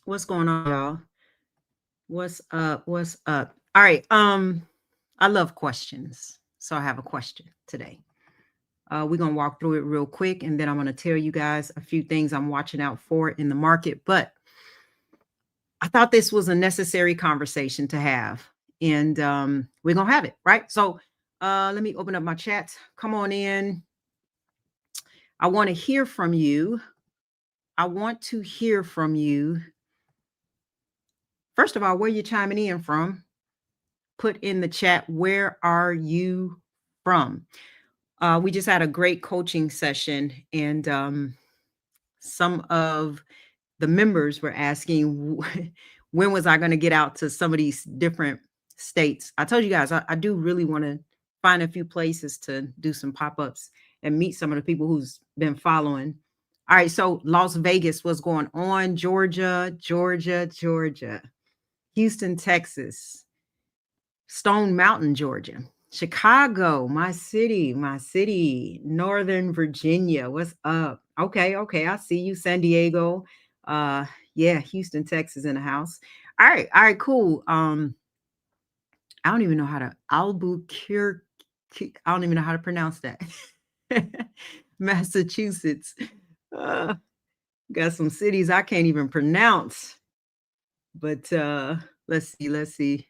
What's going on, y'all? What's up? What's up? All right. I love questions. So I have a question today. We're gonna walk through it real quick, and then I'm gonna tell you guys a few things I'm watching out for in the market. But I thought this was a necessary conversation to have, and we're gonna have it, right? So let me open up my chat. Come on in. I want to hear from you. I want to hear from you. First of all, where you chiming in from? Put in the chat, where are you from? We just had a great coaching session, and some of the members were asking when was I going to get out to some of these different states. I told you guys I do really want to find a few places to do some pop-ups and meet some of the people who's been following. All right, so Las Vegas, what's going on? Georgia, Houston, Texas, Stone Mountain, Georgia, Chicago, my city, Northern Virginia. What's up? Okay, I see you. San Diego. Yeah, Houston, Texas in the house. All right, cool. I don't even know how to Albuquerque. I don't even know how to pronounce that. Massachusetts. Uh, got some cities I can't even pronounce. But let's see.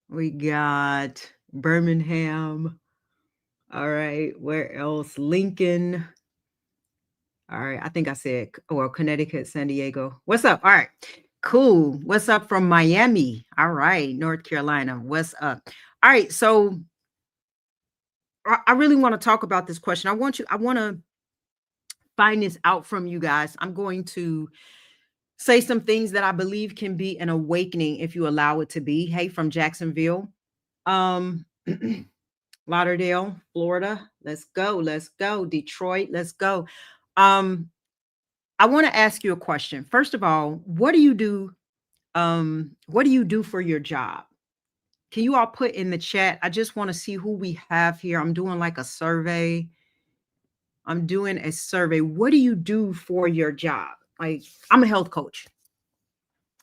We got Birmingham. All right. Where else? Lincoln. All right. I think I said, well, Connecticut, San Diego. What's up? All right. Cool. What's up from Miami? All right. North Carolina. What's up? All right. So I really want to talk about this question. I want to find this out from you guys. I'm going to say some things that I believe can be an awakening if you allow it to be. Hey, from Jacksonville. Um, Lauderdale, Florida. Let's go. Let's go. Detroit. Let's go. Um, I want to ask you a question. First of all, what do you do? What do you do for your job? Can you all put in the chat? I just want to see who we have here. I'm doing like a survey. I'm doing a survey. What do you do for your job? Like, I'm a health coach.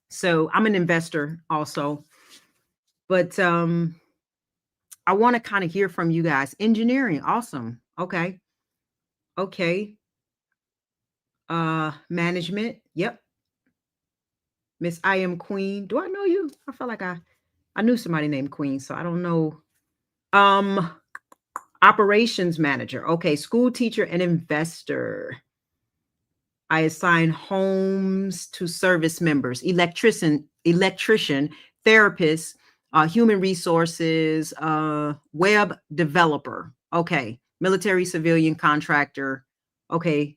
So I'm an investor also. But I want to kind of hear from you guys. Engineering, awesome. Okay. Okay. Management. Yep. Miss I am Queen. Do I know you? I feel like I knew somebody named Queen, so I don't know. Um Operations manager. Okay, school teacher and investor. I assign homes to service members, electrician, therapist, human resources, web developer. Okay, military, civilian, contractor. Okay,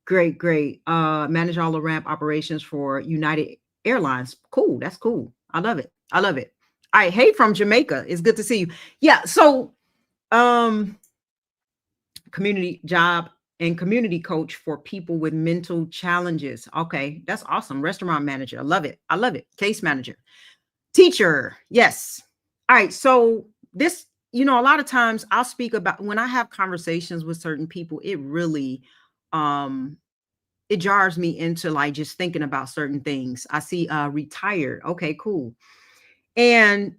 great. Manage all the ramp operations for United Airlines. Cool, that's cool. I love it. I love it. All right, hey from Jamaica. It's good to see you. Yeah, so um community job and community coach for people with mental challenges. Okay, that's awesome. Restaurant manager. I love it. I love it. Case manager. Teacher. Yes. All right. So this, a lot of times I'll speak about when I have conversations with certain people, it really um it jars me into like just thinking about certain things. I see retired. Okay, cool. And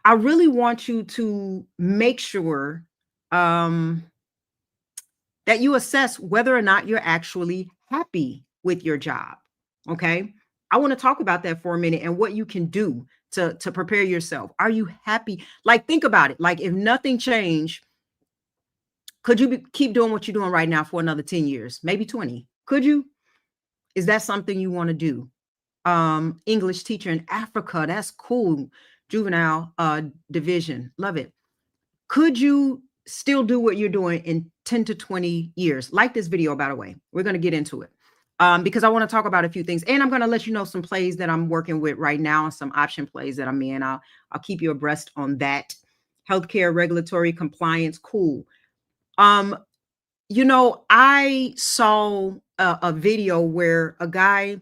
I really want you to make sure um that you assess whether or not you're actually happy with your job. Okay. I want to talk about that for a minute and what you can do to prepare yourself. Are you happy? Like, think about it. Like, if nothing changed, could you keep doing what you're doing right now for another 10 years, maybe 20? Could you? Is that something you want to do? English teacher in Africa. That's cool. Juvenile division. Love it. Could you still do what you're doing in 10 to 20 years? Like this video, by the way. We're going to get into it because I want to talk about a few things. And I'm going to let you know some plays that I'm working with right now, some option plays that I'm in. I'll keep you abreast on that. Healthcare, regulatory compliance, cool. I saw a video where a guy,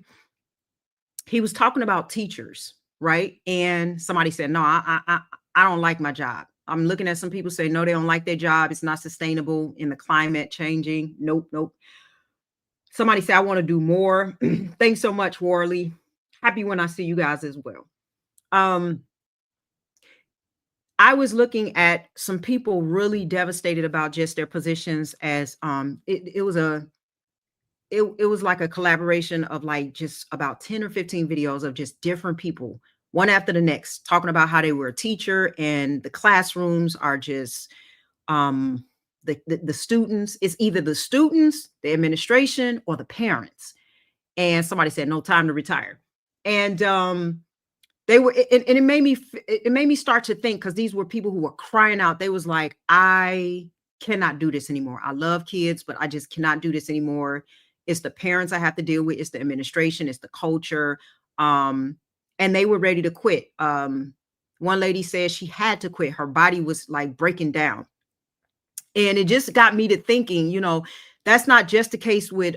he was talking about teachers, right? And somebody said, no, I don't like my job. I'm looking at some people say, no, they don't like their job. It's not sustainable in the climate changing. Nope. Somebody say, I want to do more. Thanks so much, Worley. Happy when I see you guys as well. Um, I was looking at some people really devastated about just their positions as it was like a collaboration of like just about 10 or 15 videos of just different people, one after the next, talking about how they were a teacher and the classrooms are just um the students, it's either the students, the administration, or the parents. And somebody said no time to retire. And they were, and it made me it made me start to think, because these were people who were crying out. They was like, I cannot do this anymore. I love kids, but I just cannot do this anymore. It's the parents I have to deal with, it's the administration, it's the culture. Um, and they were ready to quit. One lady said she had to quit. Her body was like breaking down. And it just got me to thinking, that's not just the case with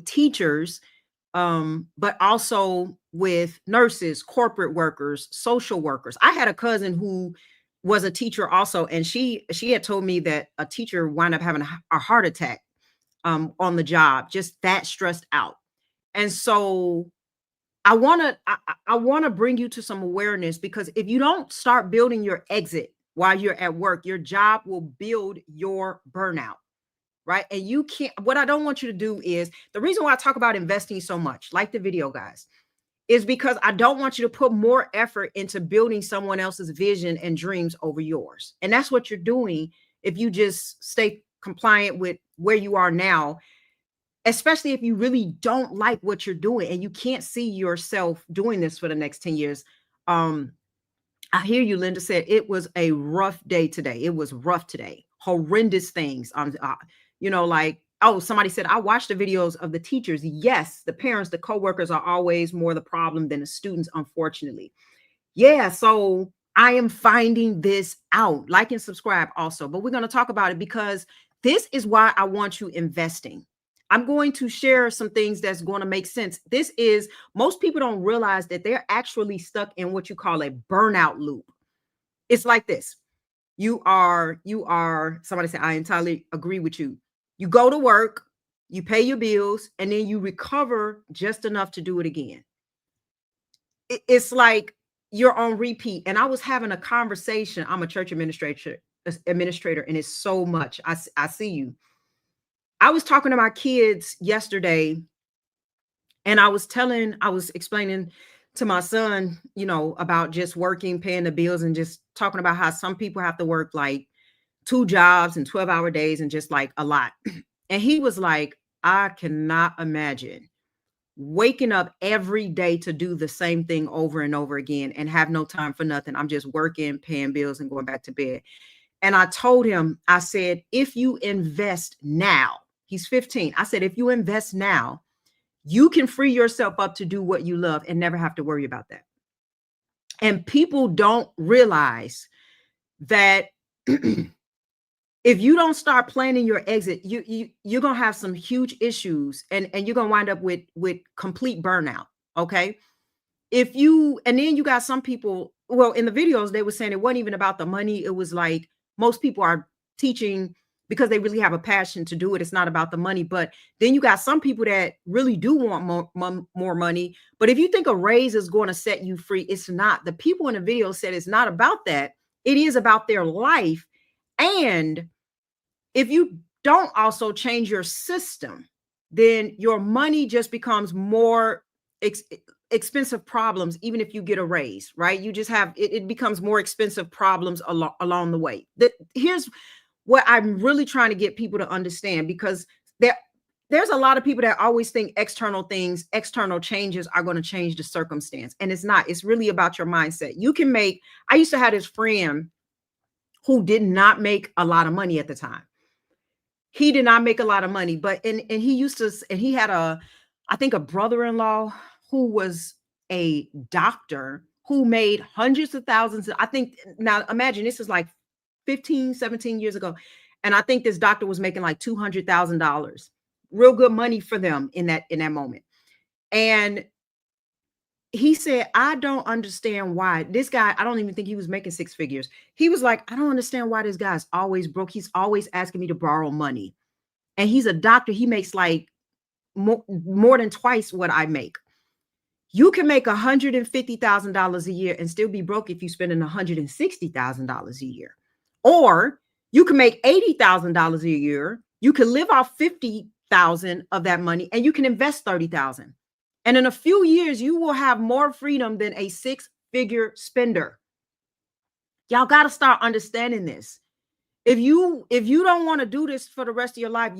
teachers, but also with nurses, corporate workers, social workers. I had a cousin who was a teacher also, and she had told me that a teacher wound up having a heart attack on the job, just that stressed out. And so I want to bring you to some awareness, because if you don't start building your exit while you're at work, your job will build your burnout, right? And you can't, what I don't want you to do is, the reason why I talk about investing so much, like the video guys, is because I don't want you to put more effort into building someone else's vision and dreams over yours. And that's what you're doing if you just stay compliant with where you are now, especially if you really don't like what you're doing and you can't see yourself doing this for the next 10 years. Um, I hear you, Linda said it was a rough day today. It was rough today. Horrendous things. Like, oh, somebody said, I watched the videos of the teachers. Yes, the parents, the coworkers are always more the problem than the students, unfortunately. Yeah, so I am finding this out. Like and subscribe also. But we're going to talk about it, because this is why I want you investing. I'm going to share some things that's going to make sense. Most people don't realize that they're actually stuck in what you call a burnout loop. It's like this. Somebody said, I entirely agree with you. You go to work, you pay your bills, and then you recover just enough to do it again. It's like you're on repeat. And I was having a conversation. I'm a church administrator, and it's so much. I see you. I was talking to my kids yesterday, and I was explaining to my son, about just working, paying the bills, and just talking about how some people have to work like 2 jobs and 12-hour days and just like a lot. And he was like, I cannot imagine waking up every day to do the same thing over and over again and have no time for nothing. I'm just working, paying bills, and going back to bed. And I told him, I said, if you invest now, he's 15. I said, if you invest now, you can free yourself up to do what you love and never have to worry about that. And people don't realize that if you don't start planning your exit, you're gonna have some huge issues, and you're gonna wind up with complete burnout. Okay. And then you got some people, well, in the videos, they were saying it wasn't even about the money. It was like most people are teaching because they really have a passion to do it. It's not about the money. But then you got some people that really do want more money. But if you think a raise is going to set you free, it's not. The people in the video said it's not about that. It is about their life. And if you don't also change your system, then your money just becomes more expensive problems. Even if you get a raise, right? You just have it becomes more expensive problems along the way. Here's what I'm really trying to get people to understand, because there's a lot of people that always think external things, external changes are going to change the circumstance. And it's not. It's really about your mindset. I used to have this friend who did not make a lot of money at the time. He did not make a lot of money, but and he had I think a brother-in-law who was a doctor who made hundreds of thousands. I think, now imagine, this is like 15, 17 years ago. And I think this doctor was making like $200,000, real good money for them in that moment. And he said, I don't understand why this guy, I don't even think he was making six figures. He was like, I don't understand why this guy's always broke. He's always asking me to borrow money. And he's a doctor. He makes like more than twice what I make. You can make $150,000 a year and still be broke if you're spending $160,000 a year. Or you can make $80,000 a year. You can live off 50,000 of that money and you can invest 30,000. And in a few years, you will have more freedom than a six-figure spender. Y'all got to start understanding this. If you don't want to do this for the rest of your life,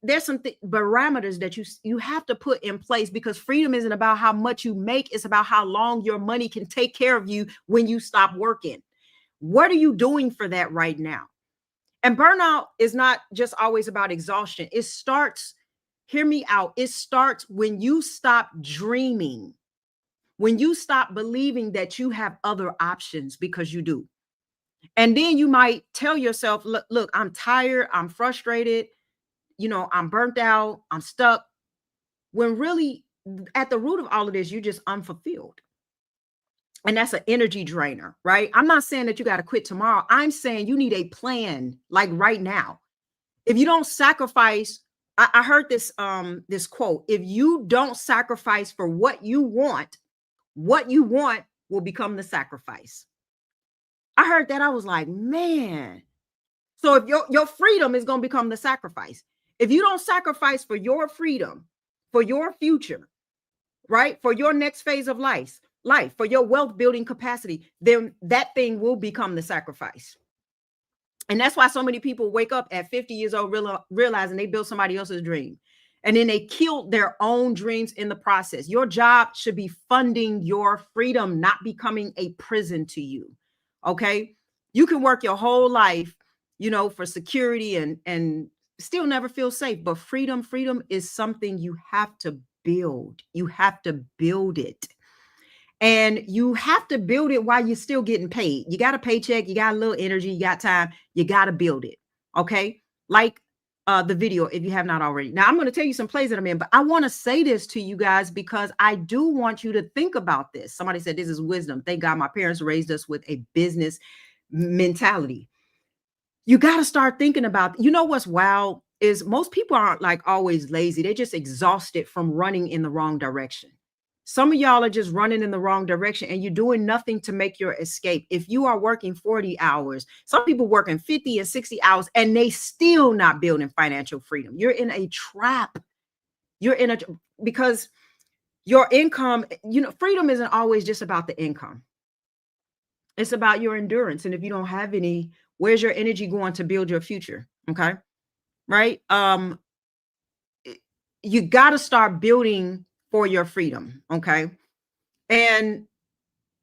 there's some parameters that you have to put in place, because freedom isn't about how much you make. It's about how long your money can take care of you when you stop working. What are you doing for that right now? And burnout is not just always about exhaustion. It starts, hear me out, it starts when you stop dreaming, when you stop believing that you have other options, because you do. And then you might tell yourself, look, I'm tired, I'm frustrated, I'm burnt out, I'm stuck. When really at the root of all of this, you're just unfulfilled. And that's an energy drainer, right? I'm not saying that you got to quit tomorrow. I'm saying you need a plan, like right now. If you don't sacrifice, I heard this quote: if you don't sacrifice for what you want will become the sacrifice. I heard that. I was like, man. So if your freedom is going to become the sacrifice, if you don't sacrifice for your freedom, for your future, right, for your next phase of life, for your wealth building capacity, then that thing will become the sacrifice. And that's why so many people wake up at 50 years old realizing they built somebody else's dream. And then they killed their own dreams in the process. Your job should be funding your freedom, not becoming a prison to you. Okay. You can work your whole life, for security and still never feel safe. But freedom is something you have to build. You have to build it. And you have to build it while you're still getting paid. You got a paycheck, you got a little energy, you got time, you got to build it. Okay. Like the video, if you have not already. Now I'm going to tell you some plays that I'm in, but I want to say this to you guys because I do want you to think about this. Somebody said this is wisdom. Thank God my parents raised us with a business mentality. You got to start thinking about, what's wild is most people aren't like always lazy. They're just exhausted from running in the wrong direction. Some of y'all are just running in the wrong direction and you're doing nothing to make your escape. If you are working 40 hours, some people working 50 and 60 hours and they still not building financial freedom. You're in a trap. Because your income, freedom isn't always just about the income. It's about your endurance. And if you don't have any, where's your energy going to build your future? Okay. Right. You got to start building for your freedom. Okay. And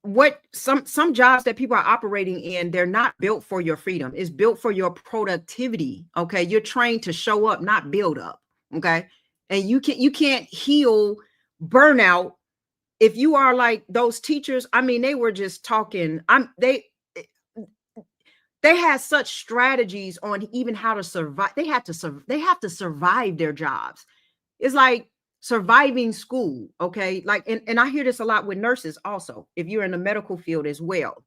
what some jobs that people are operating in, they're not built for your freedom. It's built for your productivity. Okay. You're trained to show up, not build up. Okay. And you can't heal burnout if you are like those teachers. I mean, they were just talking. They had such strategies on even how to survive. They have to survive their jobs. It's like surviving school. Okay. Like, and I hear this a lot with nurses also, if you're in the medical field as well.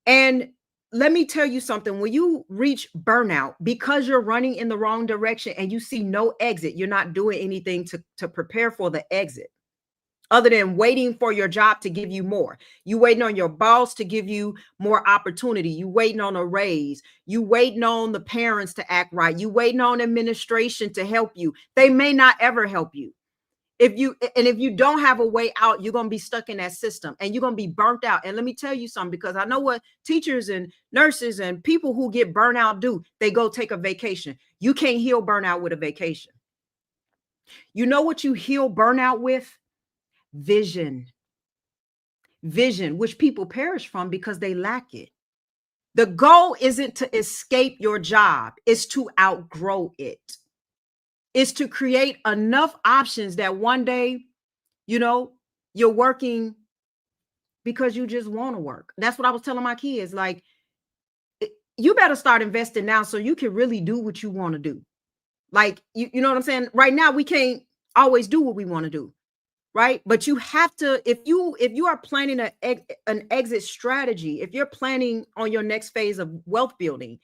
And let me tell you something, when you reach burnout because you're running in the wrong direction and you see no exit, you're not doing anything to prepare for the exit other than waiting for your job to give you more. You waiting on your boss to give you more opportunity. You waiting on a raise. You waiting on the parents to act right. You waiting on administration to help you. They may not ever help you. If you don't have a way out, you're going to be stuck in that system and you're going to be burnt out. And let me tell you something, because I know what teachers and nurses and people who get burnt out do. They go take a vacation. You can't heal burnout with a vacation. You know what you heal burnout with? Vision, which people perish from because they lack it. The goal isn't to escape your job, it's to outgrow it. It's to create enough options that one day, you're working because you just want to work. That's what I was telling my kids. Like, you better start investing now so you can really do what you want to do. Like, you know what I'm saying? Right now, we can't always do what we want to do. Right. But you have to, if you are planning an exit strategy, if you're planning on your next phase of wealth building,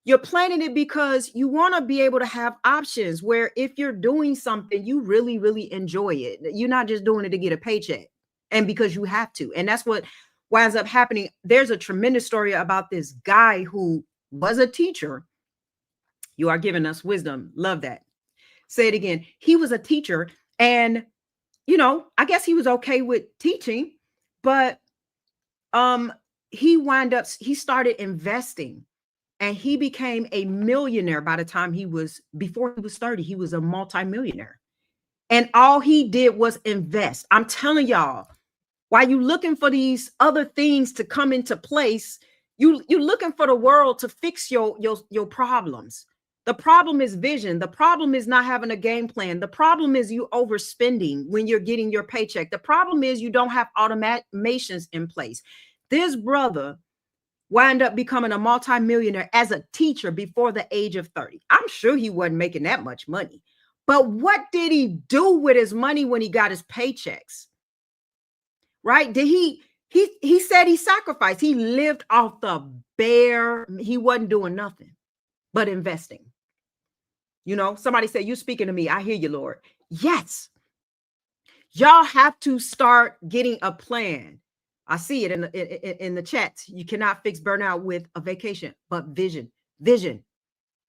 You're planning it because you want to be able to have options where if you're doing something, you really, really enjoy it. You're not just doing it to get a paycheck and because you have to. And that's what winds up happening. There's a tremendous story about this guy who was a teacher. You are giving us wisdom. Love that. Say it again. He was a teacher, and I guess he was okay with teaching, but um he started investing, and he became a millionaire by the time before he was 30. He was a multimillionaire. And all he did was invest. I'm telling y'all, while you looking for these other things to come into place, you're looking for the world to fix your problems. The problem is vision. The problem is not having a game plan. The problem is you overspending when you're getting your paycheck. The problem is you don't have automations in place. This brother wind up becoming a multimillionaire as a teacher before the age of 30. I'm sure he wasn't making that much money. But what did he do with his money when he got his paychecks? Right? Did he said he sacrificed. He lived off the bare, he wasn't doing nothing but investing. Somebody said, "You speaking to me. I hear you, Lord." Yes. Y'all have to start getting a plan. I see it in the chats. You cannot fix burnout with a vacation, but vision.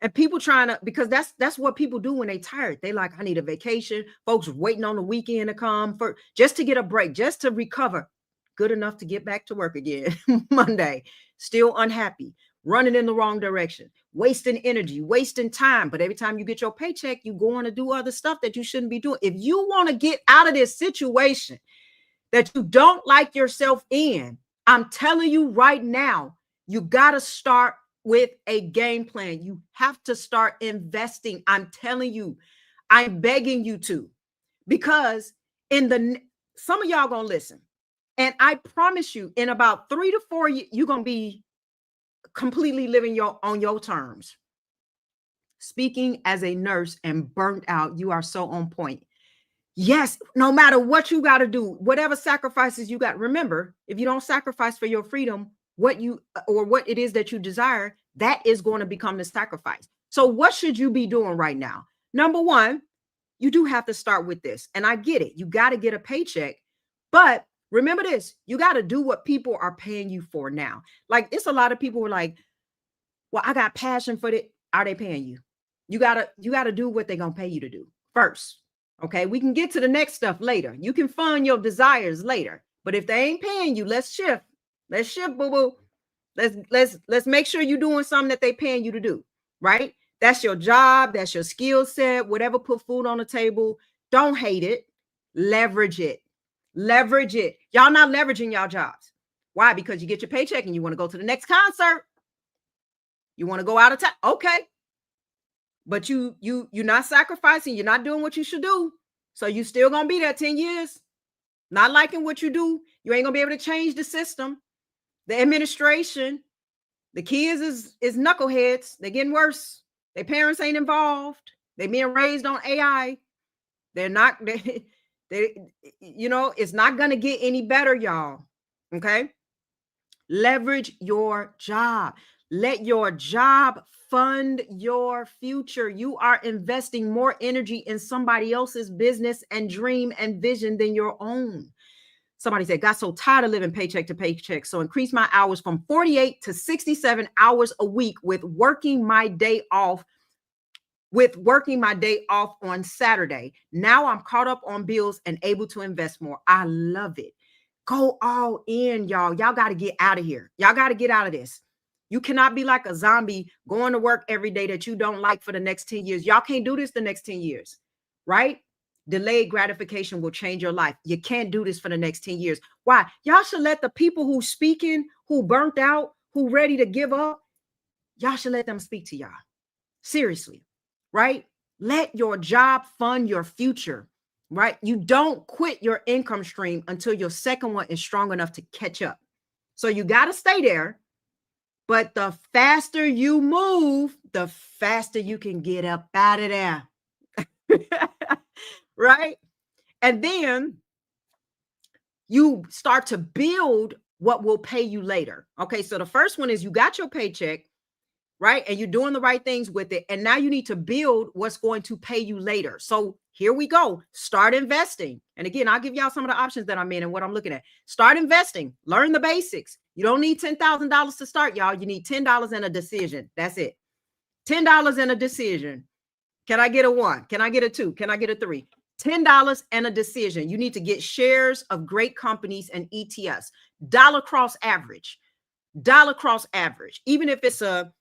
And people trying to, because that's what people do when they tired. They like, I need a vacation. Folks waiting on the weekend to come for just to get a break, just to recover. Good enough to get back to work again Monday. Still unhappy, running in the wrong direction, wasting energy, wasting time. But every time you get your paycheck, you go on to do other stuff that you shouldn't be doing. If you want to get out of this situation that you don't like yourself in, I'm telling you right now, you got to start with a game plan. You have to start investing. I'm telling you, I'm begging you to, because some of y'all gonna listen. And I promise you, in about 3 to 4 years, you're gonna be completely living on your terms. Speaking as a nurse and burnt out, you are so on point. Yes, no matter what you got to do, whatever sacrifices you got. Remember, if you don't sacrifice for your freedom, what it is that you desire, that is going to become the sacrifice. So what should you be doing right now? Number one, you do have to start with this. And I get it. You got to get a paycheck. But remember this, you got to do what people are paying you for now. Like, it's a lot of people who are like, well, I got passion for it. Are they paying you? You gotta do what they're gonna pay you to do first. Okay, we can get to the next stuff later. You can fund your desires later. But if they ain't paying you, let's shift. Let's shift, boo-boo. Let's make sure you're doing something that they paying you to do, right? That's your job, that's your skill set, whatever put food on the table. Don't hate it. Leverage it. Leverage it. Y'all not leveraging y'all jobs. Why? Because you get your paycheck and you want to go to the next concert. You want to go out of town. Okay. But you're not sacrificing. You're not doing what you should do. So you still going to be there 10 years. Not liking what you do. You ain't going to be able to change the system. The administration, the kids is knuckleheads. They're getting worse. Their parents ain't involved. They're being raised on AI. They're not, it's not going to get any better, y'all. Okay. Leverage your job. Let your job fund your future. You are investing more energy in somebody else's business and dream and vision than your own. Somebody said, got so tired of living paycheck to paycheck, so increase my hours from 48 to 67 hours a week with working my day off on Saturday. Now I'm caught up on bills and able to invest more. I love it. Go all in, y'all. Y'all got to get out of here. Y'all got to get out of this. You cannot be like a zombie going to work every day that you don't like for the next 10 years. Y'all can't do this the next 10 years, right? Delayed gratification will change your life. You can't do this for the next 10 years. Why? Y'all should let the people who speaking, who burnt out, who ready to give up, y'all should let them speak to y'all. Seriously, right? Let your job fund your future, right? You don't quit your income stream until your second one is strong enough to catch up. So you got to stay there. But the faster you move, the faster you can get up out of there. Right? And then you start to build what will pay you later. Okay, so the first one is you got your paycheck, right? And you're doing the right things with it. And now you need to build what's going to pay you later. So here we go. Start investing. And again, I'll give y'all some of the options that I'm in and what I'm looking at. Start investing. Learn the basics. You don't need $10,000 to start, y'all. You need $10 and a decision. That's it. $10 and a decision. Can I get a 1? Can I get a 2? Can I get a 3? $10 and a decision. You need to get shares of great companies and ETFs. Dollar cost average. Dollar cost average. Even if it's a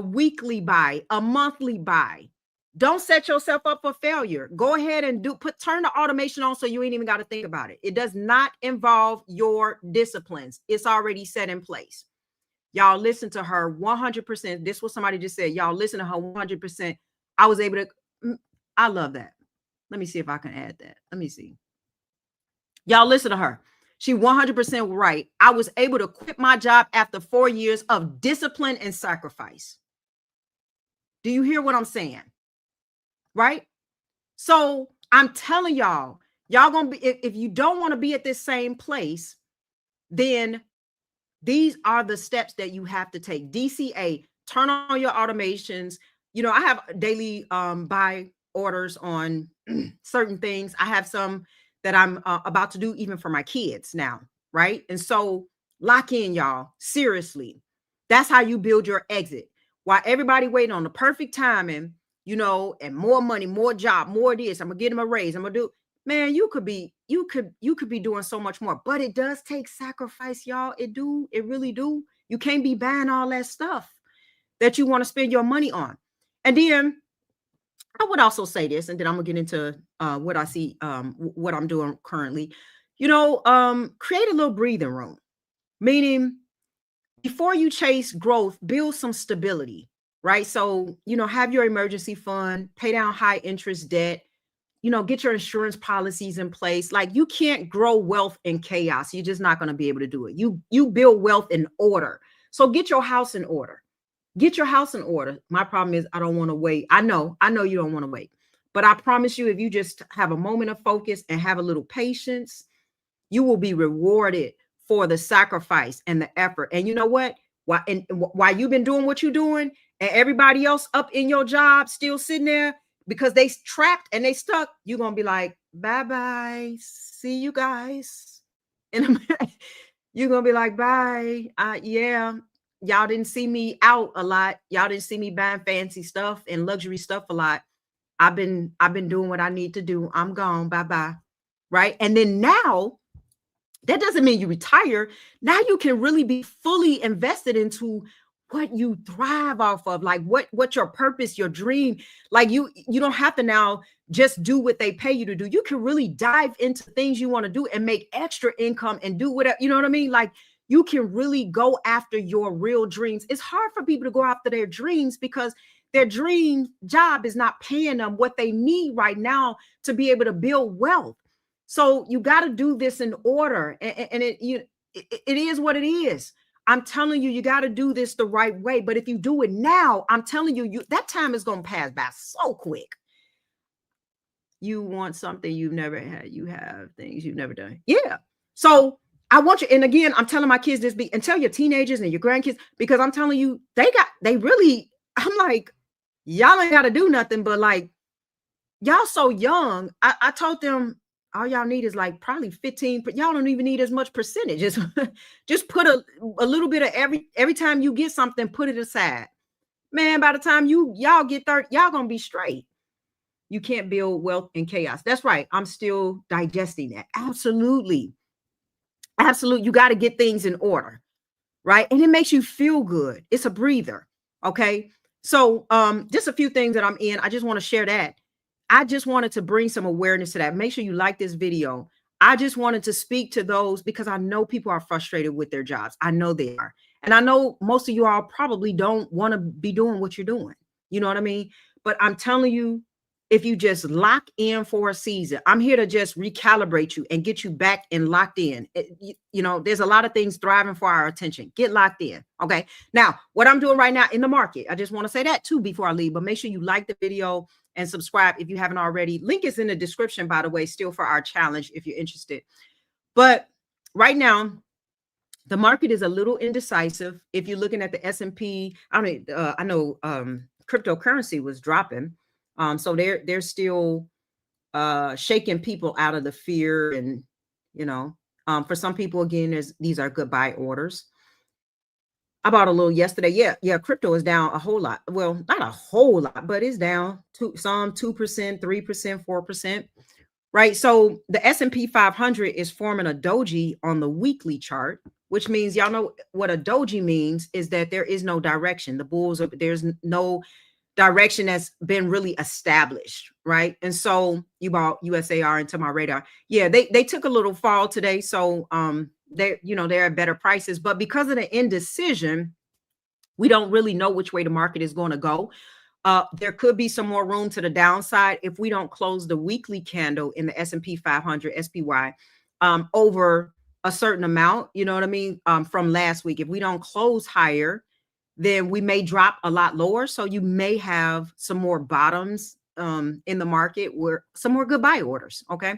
weekly buy, a monthly buy. Don't set yourself up for failure. Go ahead and turn the automation on so you ain't even got to think about it. It does not involve your disciplines. It's already set in place. Y'all listen to her 100%. This was somebody just said, y'all listen to her 100%. I was able to, I love that. Let me see if I can add that. Let me see. Y'all listen to her. She 100% right. I was able to quit my job after 4 years of discipline and sacrifice. Do you hear what I'm saying? Right? So I'm telling y'all gonna be, if you don't want to be at this same place, then these are the steps that you have to take. DCA, turn on your automations. You know, I have daily buy orders on certain things. I have some that I'm about to do even for my kids now, right? And so lock in, y'all. Seriously, that's how you build your exit. While everybody waiting on the perfect timing, you know, and more money, more job, more this. I'm gonna get them a raise. I'm gonna do. Man, you could be doing so much more, but it does take sacrifice, y'all. It really do. You can't be buying all that stuff that you want to spend your money on. And then I would also say this, and then I'm gonna get into what I see, what I'm doing currently. You know, create a little breathing room, meaning before you chase growth, build some stability, right? So, you know, have your emergency fund, pay down high interest debt, you know, get your insurance policies in place. Like, you can't grow wealth in chaos. You're just not going to be able to do it. You build wealth in order. So get your house in order. Get your house in order. My problem is I don't want to wait. I know you don't want to wait, but I promise you, if you just have a moment of focus and have a little patience, you will be rewarded for the sacrifice and the effort. And you know what? While you've been doing what you're doing and everybody else up in your job still sitting there because they trapped and they stuck, you're going to be like, bye-bye. See you guys. And you're going to be like, bye. Yeah, y'all didn't see me out a lot. Y'all didn't see me buying fancy stuff and luxury stuff a lot. I've been doing what I need to do. I'm gone. Bye-bye. Right. And then now, that doesn't mean you retire. Now you can really be fully invested into what you thrive off of, like what your purpose, your dream. Like you don't have to now just do what they pay you to do. You can really dive into things you want to do and make extra income and do whatever, you know what I mean? Like, you can really go after your real dreams. It's hard for people to go after their dreams because their dream job is not paying them what they need right now to be able to build wealth. So you got to do this in order, and it is what it is. I'm telling you, you got to do this the right way. But if you do it now, I'm telling you, that time is going to pass by so quick. You want something you've never had. You have things you've never done. Yeah. So I want you, and again, I'm telling my kids this, and tell your teenagers and your grandkids, because I'm telling you, I'm like, y'all ain't got to do nothing, but like, y'all so young. I told them, all y'all need is like probably 15, but y'all don't even need as much percentage. Just put a little bit of every time you get something, put it aside. Man, by the time y'all get 30, y'all gonna be straight. You can't build wealth in chaos. That's right. I'm still digesting that. Absolutely. Absolutely. You got to get things in order, right? And it makes you feel good. It's a breather. Okay. So just a few things that I'm in. I just want to share that. I just wanted to bring some awareness to that. Make sure you like this video. I just wanted to speak to those because I know people are frustrated with their jobs. I know they are. And I know most of you all probably don't want to be doing what you're doing. You know what I mean? But I'm telling you, if you just lock in for a season, I'm here to just recalibrate you and get you back and locked in. You know, there's a lot of things thriving for our attention. Get locked in. Okay. Now, what I'm doing right now in the market, I just want to say that too before I leave, but make sure you like the video and subscribe if you haven't already. Link is in the description, by the way, still for our challenge if you're interested. But right now, The market is a little indecisive. If you're looking at the S&P, I mean, I know cryptocurrency was dropping. So they're still shaking people out of the fear. And, you know, for some people, again, these are good buy orders. I bought a little yesterday. Yeah, yeah. Crypto is down a whole lot. Well, not a whole lot, but it's down some 2%, 3%, 4%. Right. So the S&P 500 is forming a doji on the weekly chart, which means y'all know what a doji means is that there is no direction. The bulls are there's no direction that's been really established, right? And so you bought USAR into my radar. Yeah, they took a little fall today. So they're at better prices, but because of the indecision, we don't really know which way the market is going to go. There could be some more room to the downside if we don't close the weekly candle in the S&P 500 SPY over a certain amount, you know what I mean, from last week. If we don't close higher, then we may drop a lot lower. So you may have some more bottoms in the market where some more good buy orders. Okay.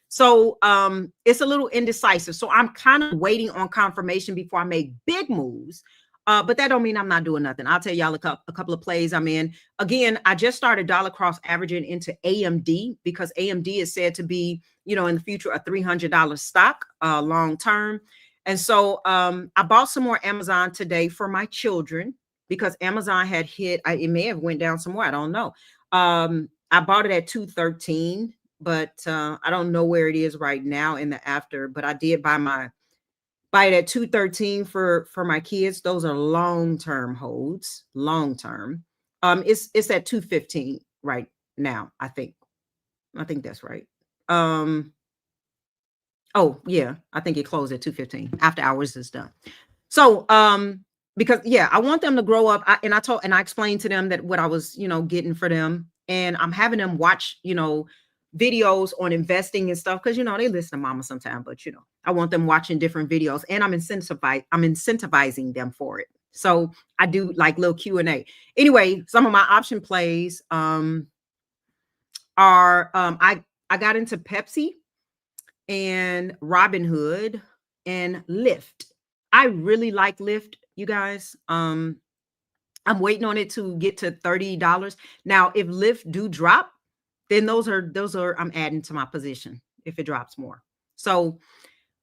So it's a little indecisive. So I'm kind of waiting on confirmation before I make big moves. But that don't mean I'm not doing nothing. I'll tell y'all a couple of plays I'm in. Again, I just started dollar cross averaging into AMD because AMD is said to be, in the future, a $300 stock long term. And so I bought some more Amazon today for my children because Amazon had hit, it may have went down some more. I don't know. I bought it at 213, but I don't know where it is right now in the after, but I did buy it at 213 for my kids. Those are long-term holds, long-term. It's at 215 right now, I think. I think that's right. Oh, yeah, I think it closed at 215 after hours is done. So, because I want them to grow up. I explained to them that what I was, getting for them, and I'm having them watch, videos on investing and stuff because they listen to mama sometimes, but I want them watching different videos, and I'm incentivizing them for it. So I do like little Q&A. Anyway, some of my option plays are I got into Pepsi and Robinhood and Lyft. I really like Lyft, you guys. I'm waiting on it to get to $30. Now, if Lyft do drop, then those are I'm adding to my position if it drops more. So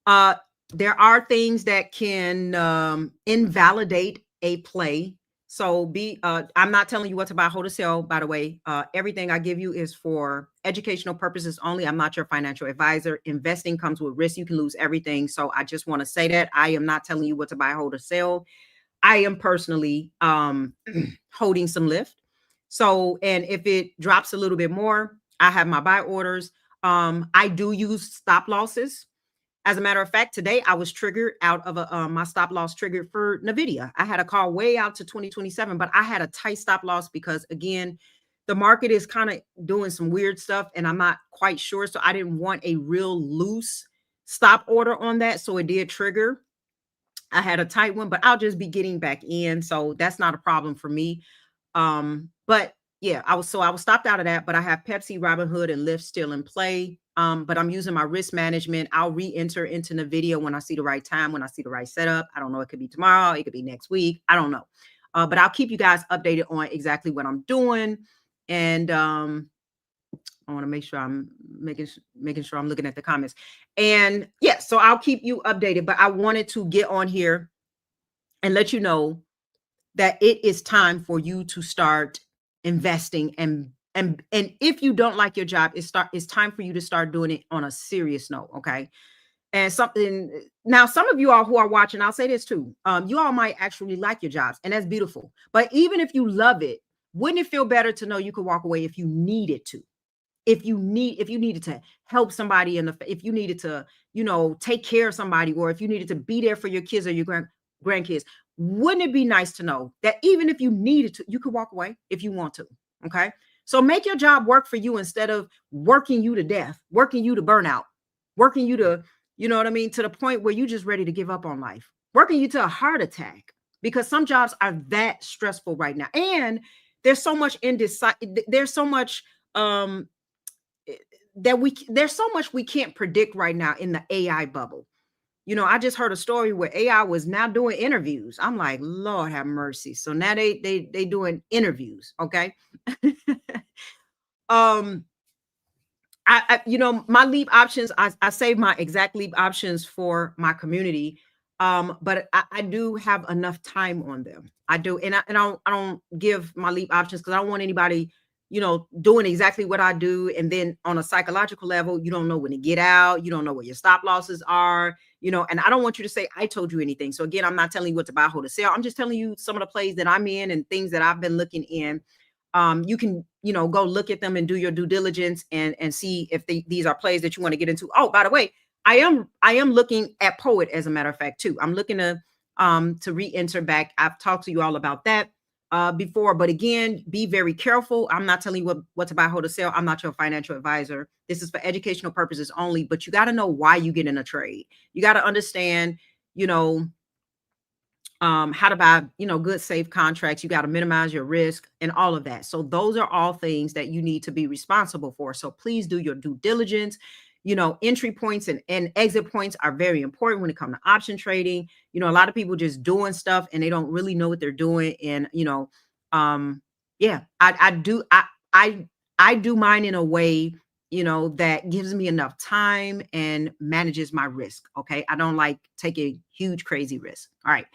there are things that can invalidate a play. So I'm not telling you what to buy, hold, or sell, by the way. Everything I give you is for educational purposes only. I'm not your financial advisor. Investing comes with risk. You can lose everything. So I just want to say that I am not telling you what to buy, hold, or sell. I am personally holding some Lyft. So, and if it drops a little bit more, I have my buy orders. I do use stop losses. As a matter of fact, today I was triggered out of my stop loss triggered for NVIDIA. I had a call way out to 2027, but I had a tight stop loss because, again, the market is kind of doing some weird stuff and I'm not quite sure. So I didn't want a real loose stop order on that. So it did trigger. I had a tight one, but I'll just be getting back in. So that's not a problem for me. But yeah, I was stopped out of that, but I have Pepsi, Robinhood, and Lyft still in play. But I'm using my risk management. I'll re-enter into the video when I see the right time, when I see the right setup. I don't know. It could be tomorrow. It could be next week. I don't know. But I'll keep you guys updated on exactly what I'm doing. And I want to make sure I'm making sure I'm looking at the comments. And yeah, so I'll keep you updated. But I wanted to get on here and let you know that it is time for you to start investing. And if you don't like your job, it's time for you to start doing it on a serious note. Okay. And something now, some of you all who are watching, I'll say this too. You all might actually like your jobs, and that's beautiful. But even if you love it, wouldn't it feel better to know you could walk away if you needed to? If you needed to help somebody if you needed to, take care of somebody, or if you needed to be there for your kids or your grandkids, wouldn't it be nice to know that even if you needed to, you could walk away if you want to? Okay. So make your job work for you instead of working you to death, working you to burnout, working you to, you know what I mean, to the point where you're just ready to give up on life, working you to a heart attack, because some jobs are that stressful right now. And there's so much there's so much there's so much we can't predict right now in the AI bubble. I just heard a story where AI was now doing interviews. I'm like, Lord have mercy. So now they doing interviews. Okay. um my leap options, I save my exact leap options for my community. But I do have enough time on them. I do. And I don't give my leap options because I don't want anybody, doing exactly what I do. And then on a psychological level, you don't know when to get out. You don't know what your stop losses are, and I don't want you to say, I told you anything. So again, I'm not telling you what to buy, hold, to sell. I'm just telling you some of the plays that I'm in and things that I've been looking in. You can, go look at them and do your due diligence and see if these are plays that you want to get into. Oh, by the way, I am looking at Poet, as a matter of fact, too. I'm looking to re-enter back. I've talked to you all about that before, but again, be very careful. I'm not telling you what to buy, hold, or sell. I'm not your financial advisor. This is for educational purposes only, but you got to know why you get in a trade. You got to understand, you know, how to buy, good safe contracts. You got to minimize your risk and all of that. So those are all things that you need to be responsible for. So please do your due diligence. Entry points and exit points are very important when it comes to option trading. A lot of people just doing stuff and they don't really know what they're doing. And, yeah, I do mine in a way, that gives me enough time and manages my risk. Okay. I don't like taking huge, crazy risks. All right.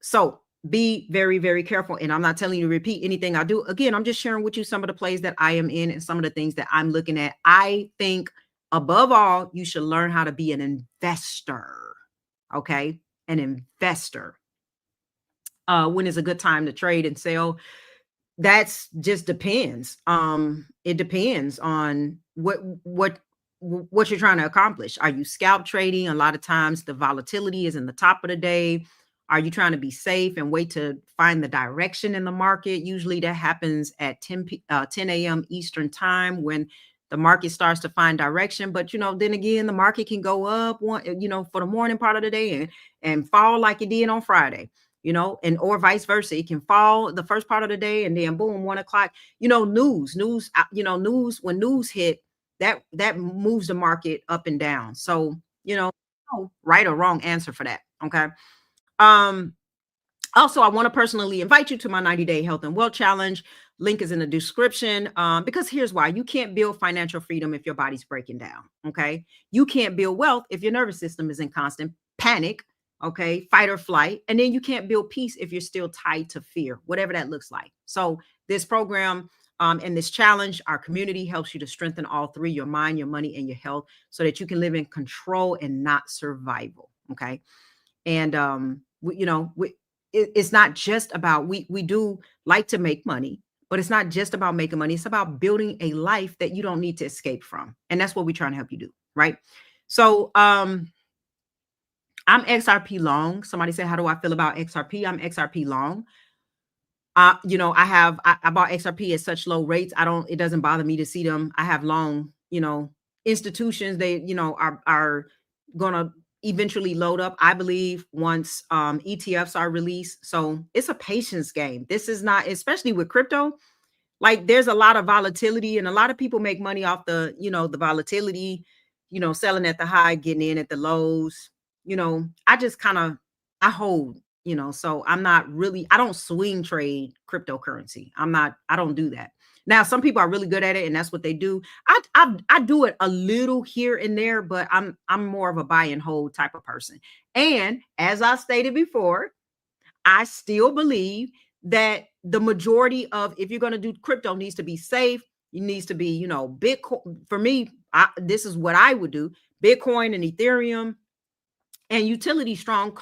So be very, very careful. And I'm not telling you to repeat anything I do. Again, I'm just sharing with you some of the plays that I am in and some of the things that I'm looking at. I think above all, you should learn how to be an investor. Okay. An investor. When is a good time to trade and sell? That's just depends. It depends on what you're trying to accomplish. Are you scalp trading? A lot of times the volatility is in the top of the day. Are you trying to be safe and wait to find the direction in the market? Usually that happens at 10 a.m. Eastern time when the market starts to find direction. But then again, the market can go up for the morning part of the day and fall like it did on Friday. And or vice versa. It can fall the first part of the day and then boom, 1 o'clock. News, when news hit, that moves the market up and down. So, no right or wrong answer for that. Okay. Um, Also, I want to personally invite you to my 90-day health and wealth challenge. Link is in the description. Because here's why: you can't build financial freedom if your body's breaking down. Okay. You can't build wealth if your nervous system is in constant panic. Okay. Fight or flight. And then you can't build peace if you're still tied to fear, whatever that looks like. So this program, and this challenge, our community helps you to strengthen all three: your mind, your money, and your health, so that you can live in control and not survival. Okay. And it's not just about, we do like to make money, but it's not just about making money. It's about building a life that you don't need to escape from, and that's what we're trying to help you do, right? So I'm XRP long. Somebody said, how do I feel about XRP? I'm XRP long. I bought XRP at such low rates. It doesn't bother me to see them. I have long, institutions. They, are going to eventually load up, I believe, once ETFs are released. So it's a patience game. This is not, especially with crypto, like there's a lot of volatility and a lot of people make money off the volatility, selling at the high, getting in at the lows. I just I hold, so I don't swing trade cryptocurrency. I don't do that. Now, some people are really good at it and that's what they do. I do it a little here and there, but I'm more of a buy and hold type of person. And as I stated before, I still believe that the majority of, if you're going to do crypto, needs to be safe. It needs to be, Bitcoin. For me, this is what I would do: Bitcoin and Ethereum and utility strong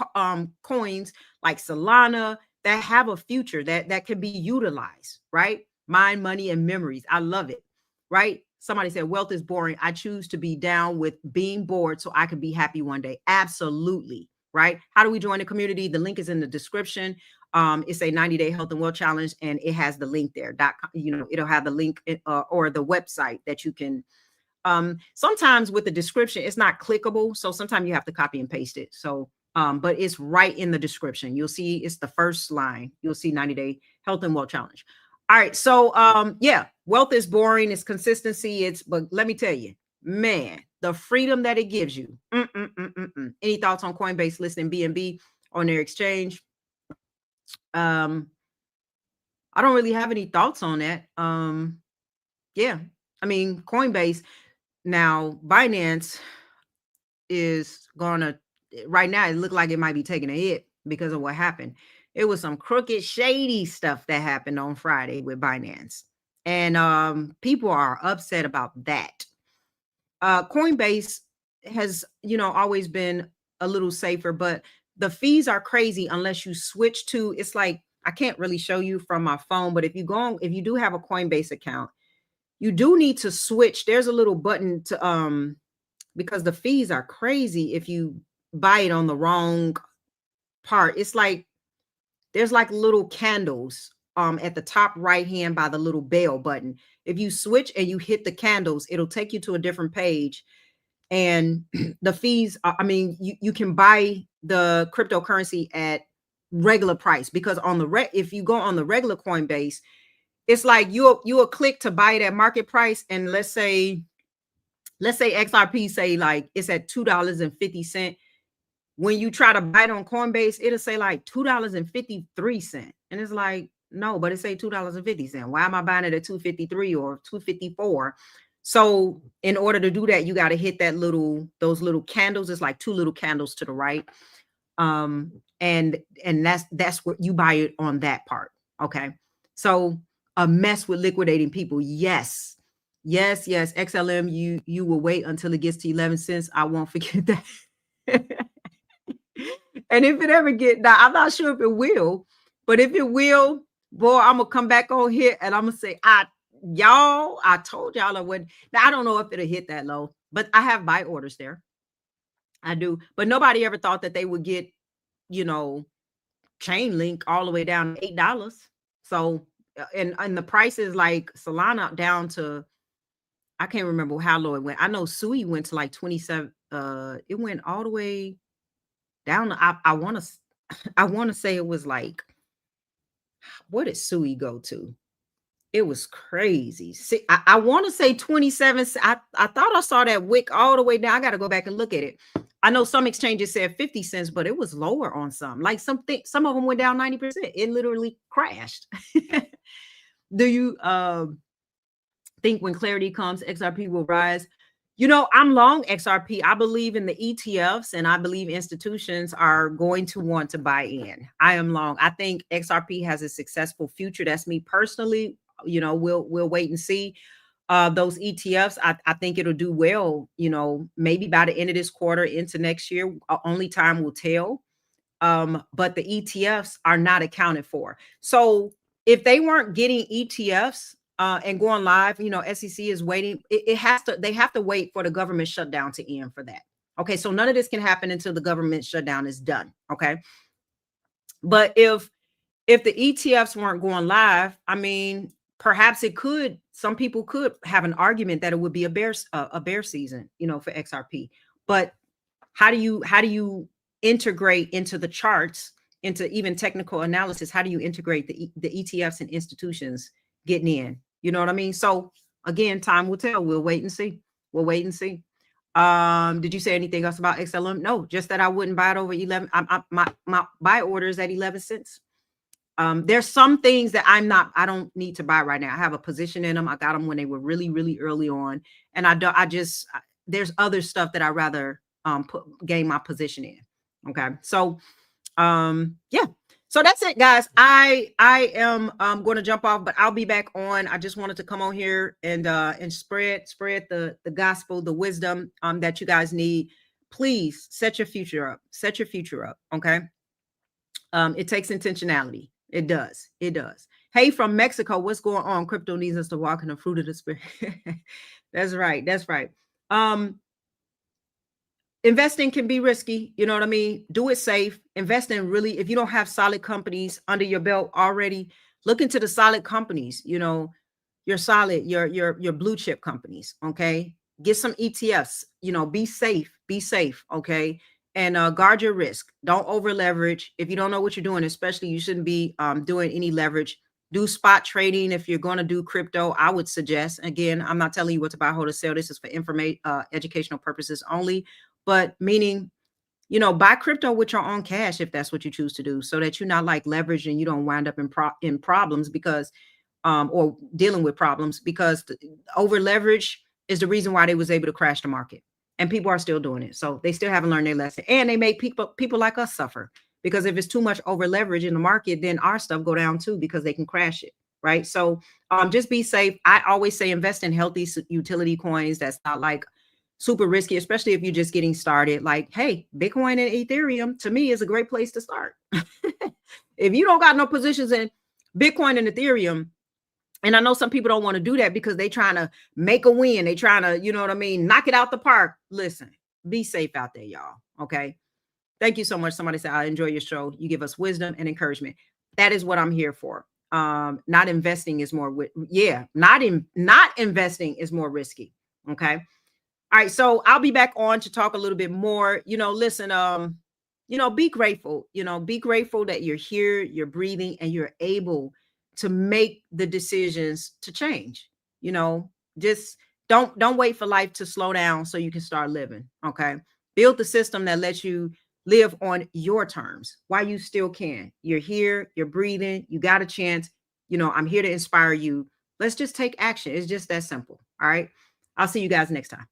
coins like Solana that have a future that can be utilized, right? Mind, money, and memories. I love it, right? Somebody said wealth is boring. I choose to be down with being bored so I can be happy one day. Absolutely. Right? How do we join the community? The link is in the description. It's a 90-day health and wealth challenge, and it has the link there. It'll have the link or the website that you can. Sometimes with the description, it's not clickable, so sometimes you have to copy and paste it. So, but it's right in the description. You'll see it's the first line. You'll see 90-day health and wealth challenge. All right. So, yeah, wealth is boring. It's consistency. But let me tell you, man, the freedom that it gives you. Any thoughts on Coinbase listing BNB on their exchange? I don't really have any thoughts on that. Yeah, I mean, Coinbase, now Binance is gonna, right now it looked like it might be taking a hit because of what happened. It was some crooked, shady stuff that happened on Friday with Binance. And people are upset about that. Coinbase has, always been a little safer, but the fees are crazy unless you switch to, it's like, I can't really show you from my phone, but if you do have a Coinbase account, you do need to switch. There's a little button to, because the fees are crazy if you buy it on the wrong part. It's like, there's like little candles at the top right hand by the little bell button. If you switch and you hit the candles, it'll take you to a different page. And the fees, I mean, you can buy the cryptocurrency at regular price, because on the if you go on the regular Coinbase, it's like you'll click to buy it at market price. And let's say XRP, say like it's at $2.50. When you try to buy it on Coinbase, it'll say like $2.53. And it's like, no, but it say $2.50. Why am I buying it at 253 or 254? So in order to do that, you got to hit those little candles. It's like two little candles to the right. And that's what you buy it on, that part. Okay. So a mess with liquidating people. Yes. XLM, you will wait until it gets to 11 cents. I won't forget that. And if it ever now, I'm not sure if it will, but if it will, boy, I'm gonna come back on here and I'm gonna say, I told y'all I would. Now I don't know if it'll hit that low, but I have buy orders there. I do, but nobody ever thought that they would get, chain link all the way down to $8. So, and the price is like Solana down to, I can't remember how low it went. I know Sui went to like 27. It went all the way down. I want to say it was like, what did Sui go to? It was crazy. See, I want to say 27. I thought I saw that wick all the way down. I got to go back and look at it. I know some exchanges said 50 cents, but it was lower on some. Like some of them went down 90%. It literally crashed. Do you think when clarity comes, XRP will rise? I'm long XRP. I believe in the ETFs, and I believe institutions are going to want to buy in. I am long. I think XRP has a successful future. That's me personally. We'll wait and see. Those ETFs, I think it'll do well, maybe by the end of this quarter into next year. Only time will tell. But the ETFs are not accounted for. So if they weren't getting ETFs and going live, SEC is waiting. They have to wait for the government shutdown to end for that. Okay. So none of this can happen until the government shutdown is done. Okay. But if the ETFs weren't going live, I mean, perhaps some people could have an argument that it would be a bear season, for XRP. But how do you integrate into the charts, into even technical analysis? How do you integrate the ETFs and institutions getting in? You know what I mean? So again, time will tell. We'll wait and see. Did you say anything else about XLM? No, just that I wouldn't buy it over 11. My buy order is at 11 cents. There's some things that I don't need to buy right now. I have a position in them. I got them when they were really, really early on. And there's other stuff that I rather gain my position in. Okay. So, yeah. So that's it, guys. I am going to jump off, but I'll be back on. I just wanted to come on here and spread the gospel, the wisdom that you guys need. Please set your future up. Okay. It takes intentionality. It does. Hey, from Mexico, what's going on? Crypto needs us to walk in the fruit of the spirit. That's right. Investing can be risky. You know what I mean? Do it safe. Invest in really, if you don't have solid companies under your belt already, look into the solid companies, your solid, your blue chip companies. Okay. Get some ETFs, be safe. Okay. And guard your risk. Don't over leverage. If you don't know what you're doing, especially, you shouldn't be doing any leverage. Do spot trading if you're going to do crypto. I would suggest, again, I'm not telling you what to buy, hold, or sell. This is for information, educational purposes only, but meaning, buy crypto with your own cash if that's what you choose to do, so that you're not like leveraged and you don't wind up in problems because or dealing with problems, because over leverage is the reason why they was able to crash the market, and people are still doing it. So they still haven't learned their lesson, and they make people like us suffer, because if it's too much over leverage in the market, then our stuff go down too, because they can crash it. Right. So just be safe. I always say invest in healthy utility coins that's not like super risky, especially if you're just getting started. Like, hey, Bitcoin and Ethereum to me is a great place to start. If you don't got no positions in Bitcoin and Ethereum, and I know some people don't want to do that because they trying to make a win. They trying to, you know what I mean, knock it out the park. Listen, be safe out there, y'all. Okay. Thank you so much. Somebody said, I enjoy your show. You give us wisdom and encouragement. That is what I'm here for. Not investing is more, not investing is more risky. Okay. All right, so I'll be back on to talk a little bit more. Listen, be grateful. Be grateful that you're here, you're breathing, and you're able to make the decisions to change. Just don't wait for life to slow down so you can start living. Okay. Build the system that lets you live on your terms while you still can. You're here, you're breathing, you got a chance. I'm here to inspire you. Let's just take action. It's just that simple. All right. I'll see you guys next time.